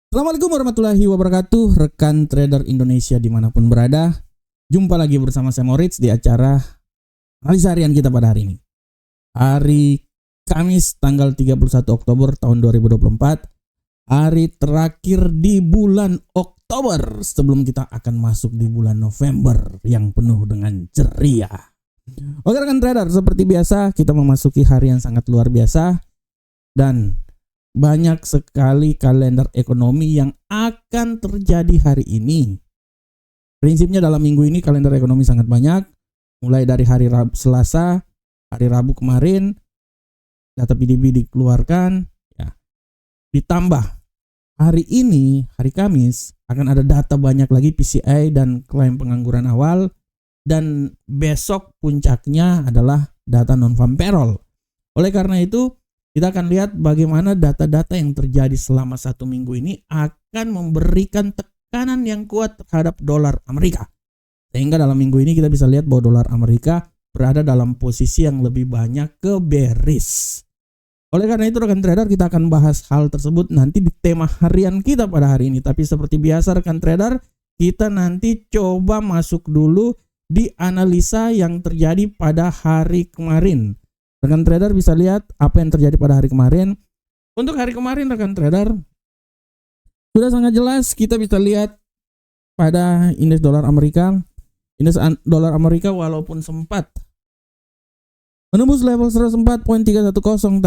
Assalamualaikum warahmatullahi wabarakatuh, rekan trader Indonesia dimanapun berada. Jumpa lagi bersama saya Moritz di acara analisa harian kita pada hari ini. Hari Kamis tanggal 31 Oktober tahun 2024. Hari terakhir di bulan Oktober sebelum kita akan masuk di bulan November yang penuh dengan ceria. Oke rekan trader, seperti biasa kita memasuki hari yang sangat luar biasa dan banyak sekali kalender ekonomi yang akan terjadi hari ini. Prinsipnya dalam minggu ini kalender ekonomi sangat banyak. Mulai dari hari Selasa, hari Rabu kemarin, data PDB dikeluarkan. Ya. Ditambah hari ini, hari Kamis, akan ada data banyak lagi PCI dan klaim pengangguran awal. Dan besok puncaknya adalah data non-farm payroll. Oleh karena itu, kita akan lihat bagaimana data-data yang terjadi selama satu minggu ini akan memberikan tekanan yang kuat terhadap dolar Amerika. Sehingga dalam minggu ini kita bisa lihat bahwa dolar Amerika berada dalam posisi yang lebih banyak ke bearish. Oleh karena itu rekan trader, kita akan bahas hal tersebut nanti di tema harian kita pada hari ini. Tapi seperti biasa rekan trader, kita nanti coba masuk dulu di analisa yang terjadi pada hari kemarin. Rekan trader bisa lihat apa yang terjadi pada hari kemarin. Untuk hari kemarin rekan trader sudah sangat jelas, kita bisa lihat pada indeks dolar Amerika. Indeks dolar Amerika walaupun sempat menembus level 104.310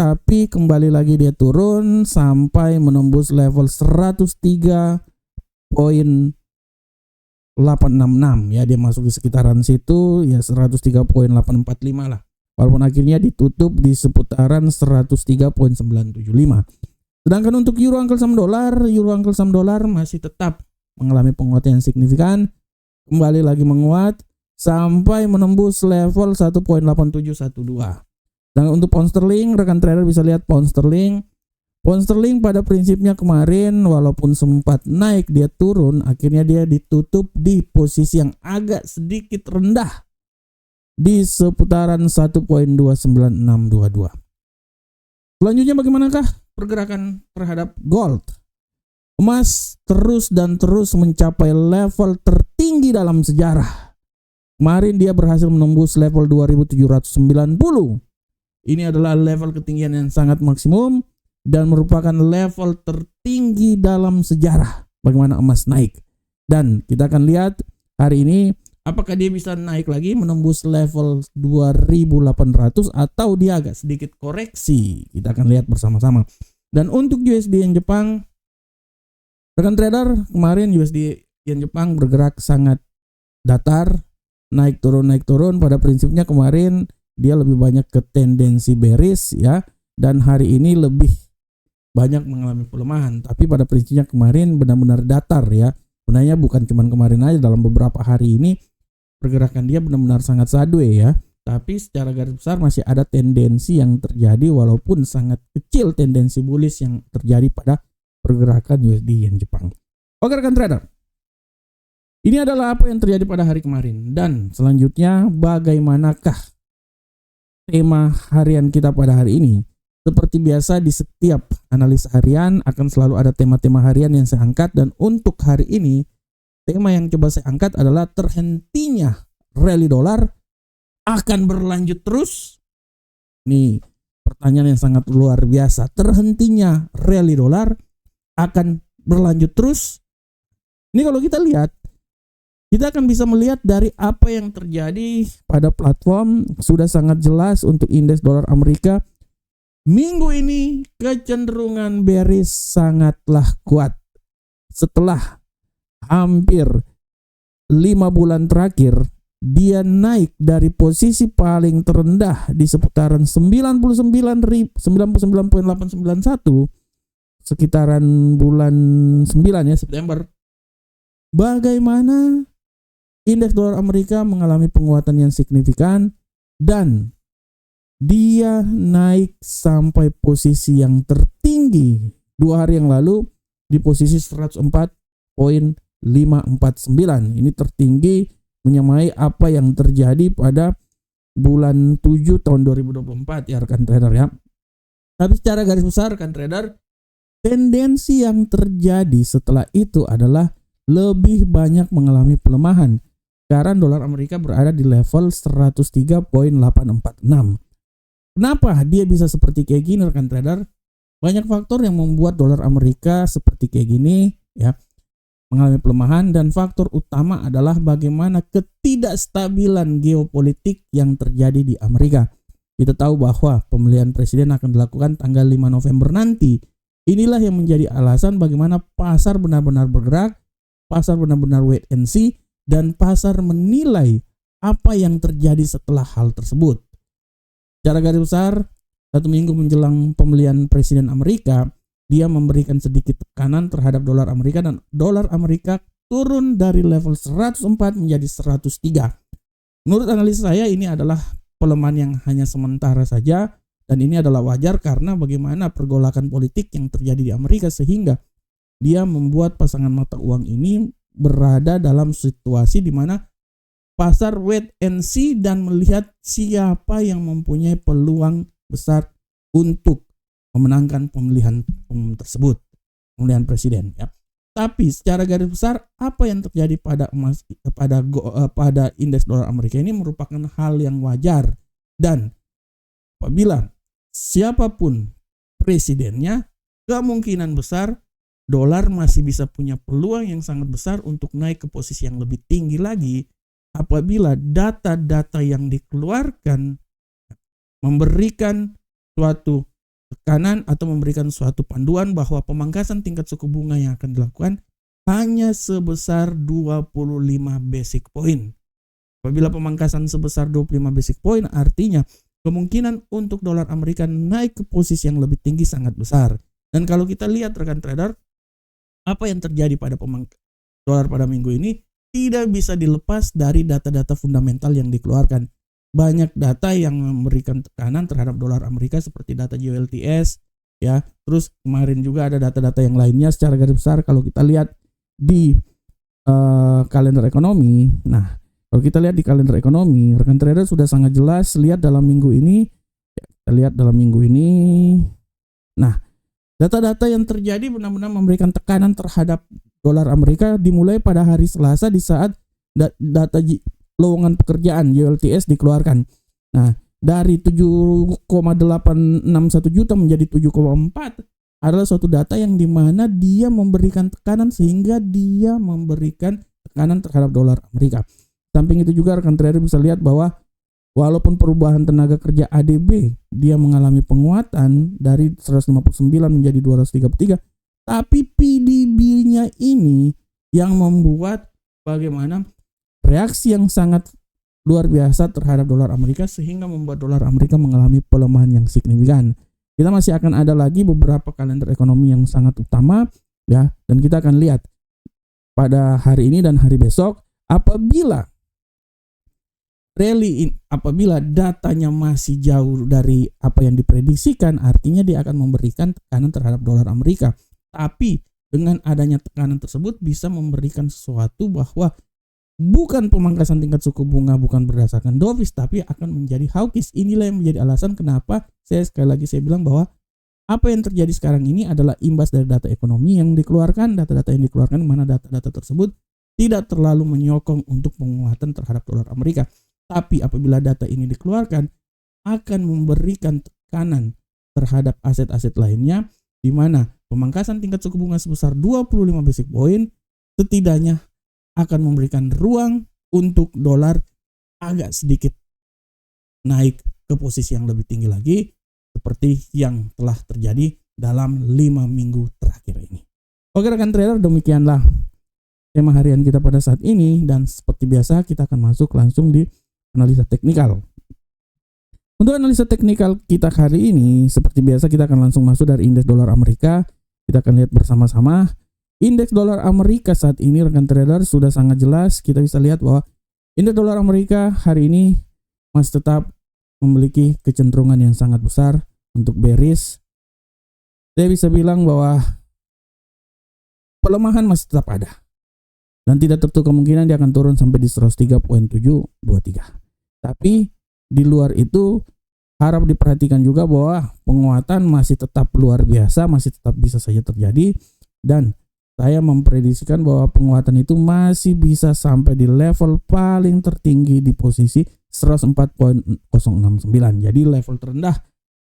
tapi kembali lagi dia turun sampai menembus level 103.866 ya, dia masuk di sekitaran situ ya, 103.845 lah. Walaupun akhirnya ditutup di seputaran 103.975. Sedangkan untuk euro angkel saham dolar masih tetap mengalami penguatan yang signifikan, kembali lagi menguat sampai menembus level 1.8712. Dan untuk pound sterling, rekan trader bisa lihat pound sterling pada prinsipnya kemarin walaupun sempat naik dia turun, akhirnya dia ditutup di posisi yang agak sedikit rendah di seputaran 1.29622. Selanjutnya bagaimanakah pergerakan terhadap gold? Emas terus mencapai level tertinggi dalam sejarah. Kemarin dia berhasil menembus level 2790. Ini adalah level ketinggian yang sangat maksimum dan merupakan level tertinggi dalam sejarah bagaimana emas naik. Dan kita akan lihat hari ini apakah dia bisa naik lagi menembus level 2800 atau dia agak sedikit koreksi. Kita akan lihat bersama-sama. Dan untuk USD yen Jepang, rekan trader, kemarin USD yen Jepang bergerak sangat datar, naik turun. Pada prinsipnya kemarin dia lebih banyak ke tendensi bearish ya, dan hari ini lebih banyak mengalami pelemahan. Tapi pada prinsipnya kemarin benar-benar datar ya. Sebenarnya bukan cuma kemarin aja, dalam beberapa hari ini pergerakan dia benar-benar sangat sideways ya. Tapi secara garis besar masih ada tendensi yang terjadi walaupun sangat kecil tendensi bullish yang terjadi pada pergerakan USD yen Jepang. Oke rekan trader, ini adalah apa yang terjadi pada hari kemarin. Dan selanjutnya bagaimanakah tema harian kita pada hari ini? Seperti biasa di setiap analisa harian akan selalu ada tema-tema harian yang saya angkat. Dan untuk hari ini tema yang coba saya angkat adalah terhentinya rally dolar akan berlanjut terus. Nih pertanyaan yang sangat luar biasa. Terhentinya rally dolar akan berlanjut terus. Ini kalau kita lihat, kita akan bisa melihat dari apa yang terjadi pada platform. Sudah sangat jelas untuk indeks dolar Amerika. Minggu ini kecenderungan bearish sangatlah kuat. Setelah hampir 5 bulan terakhir dia naik dari posisi paling terendah di seputaran 99.891 sekitaran bulan 9 ya, September. Bagaimana indeks dolar Amerika mengalami penguatan yang signifikan dan dia naik sampai posisi yang tertinggi 2 hari yang lalu di posisi 104.549. Ini tertinggi menyamai apa yang terjadi pada bulan 7 tahun 2024 ya rekan trader ya. Tapi secara garis besar rekan trader, Tendensi yang terjadi setelah itu adalah lebih banyak mengalami pelemahan. Sekarang dolar Amerika berada di level 103.846. Kenapa dia bisa seperti kayak gini rekan trader? Banyak faktor yang membuat dolar Amerika seperti kayak gini ya, mengalami pelemahan, dan faktor utama adalah bagaimana ketidakstabilan geopolitik yang terjadi di Amerika. Kita tahu bahwa pemilihan presiden akan dilakukan tanggal 5 November nanti. Inilah yang menjadi alasan bagaimana pasar benar-benar bergerak, pasar benar-benar wait and see, dan pasar menilai apa yang terjadi setelah hal tersebut. Secara garis besar, 1 minggu menjelang pemilihan presiden Amerika, dia memberikan sedikit tekanan terhadap dolar Amerika, dan dolar Amerika turun dari level 104 menjadi 103. Menurut analisa saya ini adalah pelemahan yang hanya sementara saja, dan ini adalah wajar karena bagaimana pergolakan politik yang terjadi di Amerika sehingga dia membuat pasangan mata uang ini berada dalam situasi di mana pasar wait and see dan melihat siapa yang mempunyai peluang besar untuk memenangkan pemilihan tersebut, pemilihan presiden ya. Tapi secara garis besar apa yang terjadi pada indeks dolar Amerika ini merupakan hal yang wajar, dan apabila siapapun presidennya, kemungkinan besar dolar masih bisa punya peluang yang sangat besar untuk naik ke posisi yang lebih tinggi lagi apabila data-data yang dikeluarkan memberikan suatu tekanan atau memberikan suatu panduan bahwa pemangkasan tingkat suku bunga yang akan dilakukan hanya sebesar 25 basic point. Apabila pemangkasan sebesar 25 basic point, artinya kemungkinan untuk dolar Amerika naik ke posisi yang lebih tinggi sangat besar. Dan kalau kita lihat rekan trader, apa yang terjadi pada dolar pada minggu ini tidak bisa dilepas dari data-data fundamental yang dikeluarkan. Banyak data yang memberikan tekanan terhadap dolar Amerika seperti data JOLTS ya. Terus kemarin juga ada data-data yang lainnya. Secara garis besar kalau kita lihat di kalender ekonomi. Nah, kalau kita lihat di kalender ekonomi, rekan trader sudah sangat jelas lihat dalam minggu ini. Kita lihat dalam minggu ini. Nah, data-data yang terjadi benar-benar memberikan tekanan terhadap dolar Amerika dimulai pada hari Selasa di saat data lowongan pekerjaan JOLTS dikeluarkan. Nah, dari 7,861 juta menjadi 7,4 adalah suatu data yang dimana dia memberikan tekanan sehingga dia memberikan tekanan terhadap dolar Amerika. Samping itu juga rekan trader bisa lihat bahwa walaupun perubahan tenaga kerja ADB dia mengalami penguatan dari 159 menjadi 233, tapi PDB-nya ini yang membuat bagaimana reaksi yang sangat luar biasa terhadap dolar Amerika sehingga membuat dolar Amerika mengalami pelemahan yang signifikan. Kita masih akan ada lagi beberapa kalender ekonomi yang sangat utama ya, dan kita akan lihat pada hari ini dan hari besok apabila apabila datanya masih jauh dari apa yang diprediksikan, artinya dia akan memberikan tekanan terhadap dolar Amerika. Tapi dengan adanya tekanan tersebut bisa memberikan sesuatu bahwa bukan pemangkasan tingkat suku bunga bukan berdasarkan dovish tapi akan menjadi hawkish. Inilah yang menjadi alasan kenapa saya bilang bahwa apa yang terjadi sekarang ini adalah imbas dari data ekonomi yang dikeluarkan, data-data yang dikeluarkan mana data-data tersebut tidak terlalu menyokong untuk penguatan terhadap dolar Amerika. Tapi apabila data ini dikeluarkan akan memberikan tekanan terhadap aset-aset lainnya di mana pemangkasan tingkat suku bunga sebesar 25 basic point setidaknya akan memberikan ruang untuk dolar agak sedikit naik ke posisi yang lebih tinggi lagi seperti yang telah terjadi dalam 5 minggu terakhir ini. Oke rekan trader, demikianlah tema harian kita pada saat ini, dan seperti biasa kita akan masuk langsung di analisa teknikal. Untuk analisa teknikal kita hari ini seperti biasa kita akan langsung masuk dari indeks dolar Amerika. Kita akan lihat bersama-sama. Indeks dolar Amerika saat ini rekan trader sudah sangat jelas. Kita bisa lihat bahwa indeks dolar Amerika hari ini masih tetap memiliki kecenderungan yang sangat besar untuk bearish. Saya bisa bilang bahwa pelemahan masih tetap ada. Dan tidak tertutup kemungkinan dia akan turun sampai di 103.723. Tapi di luar itu harap diperhatikan juga bahwa penguatan masih tetap luar biasa, masih tetap bisa saja terjadi, dan saya memprediksikan bahwa penguatan itu masih bisa sampai di level paling tertinggi di posisi 104.069. Jadi level terendah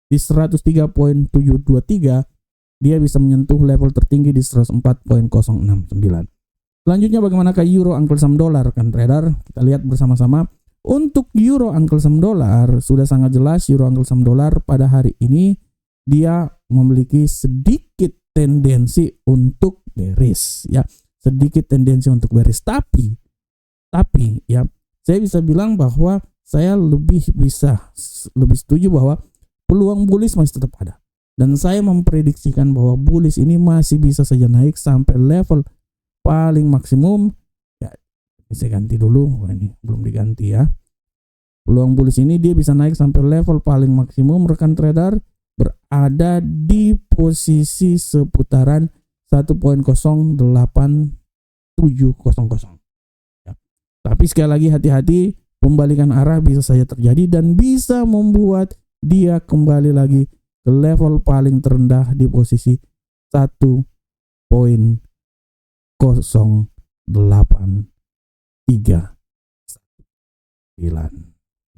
di 103.723, dia bisa menyentuh level tertinggi di 104.069. Selanjutnya bagaimanakah euro uncle sum dollar kan trader? Kita lihat bersama-sama. Untuk euro uncle sum dollar sudah sangat jelas, euro uncle sum dollar pada hari ini dia memiliki sedikit tendensi untuk bearish ya, sedikit tendensi untuk bearish, tapi ya saya bisa bilang bahwa saya lebih setuju bahwa peluang bullish masih tetap ada, dan saya memprediksikan bahwa bullish ini masih bisa saja naik sampai level paling maksimum ya. Saya ganti dulu, ini belum diganti ya. Peluang bullish ini dia bisa naik sampai level paling maksimum rekan trader, berada di posisi seputaran 1.08700 ya. Tapi sekali lagi hati-hati, pembalikan arah bisa saja terjadi dan bisa membuat dia kembali lagi ke level paling terendah di posisi 1.0839.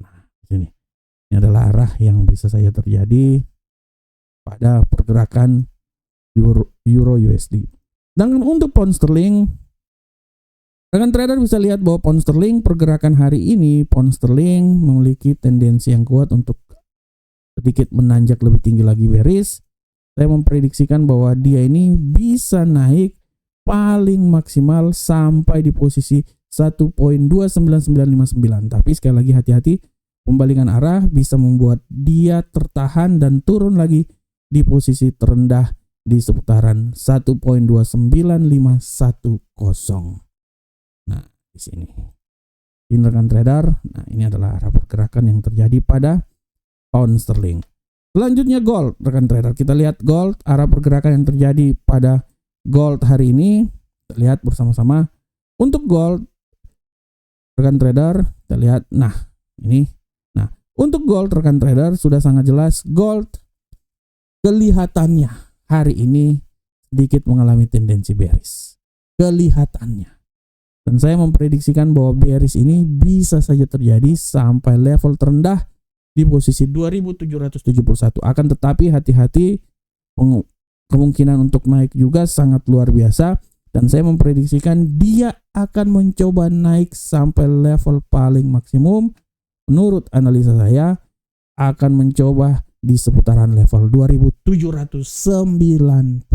Nah, ini adalah arah yang bisa saja terjadi pada pergerakan euro USD. Dan untuk pound sterling, rekan trader bisa lihat bahwa pound sterling pergerakan hari ini, pound sterling memiliki tendensi yang kuat untuk sedikit menanjak lebih tinggi lagi bearish. Saya memprediksikan bahwa dia ini bisa naik paling maksimal sampai di posisi 1.29959. Tapi sekali lagi hati-hati, pembalikan arah bisa membuat dia tertahan dan turun lagi di posisi terendah di seputaran 1.29510. Nah, di sini. Ini rekan trader, nah ini adalah arah pergerakan yang terjadi pada pound sterling. Selanjutnya gold, rekan trader. Kita lihat gold, arah pergerakan yang terjadi pada gold hari ini. Kita lihat bersama-sama. Untuk gold, rekan trader, kita lihat. Nah, ini. Nah, untuk gold, rekan trader, sudah sangat jelas. Gold kelihatannya hari ini sedikit mengalami tendensi bearish. Kelihatannya. Dan saya memprediksikan bahwa bearish ini bisa saja terjadi sampai level terendah di posisi 2771. Akan tetapi hati-hati, kemungkinan untuk naik juga sangat luar biasa, dan saya memprediksikan dia akan mencoba naik sampai level paling maksimum. Menurut analisa saya akan mencoba di seputaran level 2790.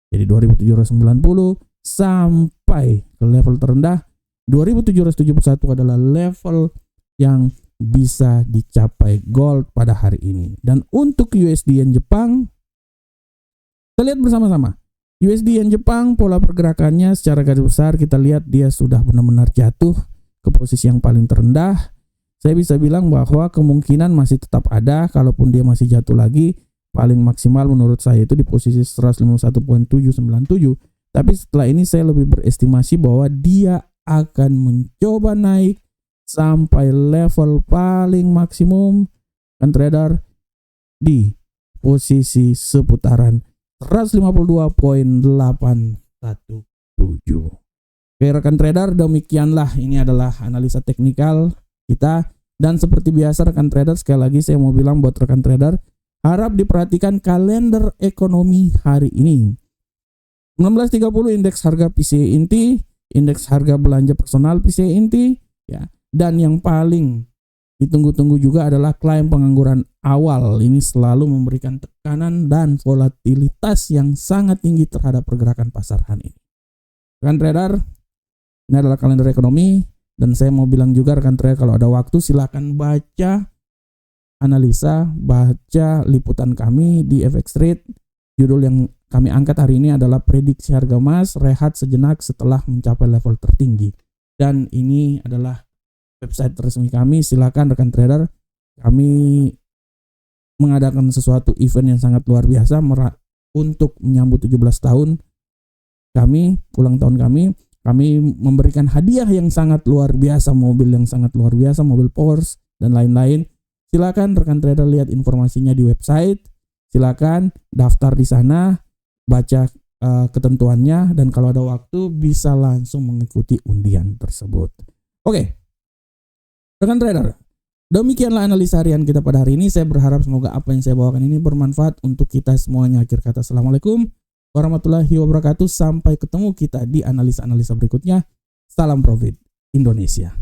Jadi 2790 sampai ke level terendah 2771 adalah level yang bisa dicapai gold pada hari ini. Dan untuk USD Yen Jepang, kita lihat bersama-sama. USD Yen Jepang, pola pergerakannya secara garis besar kita lihat dia sudah benar-benar jatuh ke posisi yang paling terendah. Saya bisa bilang bahwa kemungkinan masih tetap ada, kalaupun dia masih jatuh lagi, paling maksimal menurut saya itu di posisi 151.797. Tapi setelah ini saya lebih berestimasi bahwa dia akan mencoba naik sampai level paling maksimum kan trader di posisi seputaran 152.817. Oke rekan trader, demikianlah ini adalah analisa teknikal kita. Dan seperti biasa rekan trader, sekali lagi saya mau bilang buat rekan trader, harap diperhatikan kalender ekonomi hari ini. 16.30 indeks harga PCE inti, indeks harga belanja personal PCE inti, ya. Dan yang paling ditunggu-tunggu juga adalah klaim pengangguran awal. Ini selalu memberikan tekanan dan volatilitas yang sangat tinggi terhadap pergerakan pasar hari ini. Rekan trader, ini adalah kalender ekonomi, dan saya mau bilang juga rekan trader, kalau ada waktu silakan baca analisa, baca liputan kami di FX Trade. Judul yang kami angkat hari ini adalah prediksi harga emas rehat sejenak setelah mencapai level tertinggi. Dan ini adalah website resmi kami. Silakan rekan trader, kami mengadakan sesuatu event yang sangat luar biasa untuk menyambut 17 tahun kami, ulang tahun kami. Kami memberikan hadiah yang sangat luar biasa, mobil yang sangat luar biasa, mobil Porsche dan lain-lain. Silakan rekan trader lihat informasinya di website. Silakan daftar di sana, baca ketentuannya, dan kalau ada waktu bisa langsung mengikuti undian tersebut. Oke, rekan trader, demikianlah analisa harian kita pada hari ini. Saya berharap semoga apa yang saya bawakan ini bermanfaat untuk kita semuanya. Akhir kata, assalamualaikum warahmatullahi wabarakatuh. Sampai ketemu kita di analisa-analisa berikutnya. Salam profit Indonesia.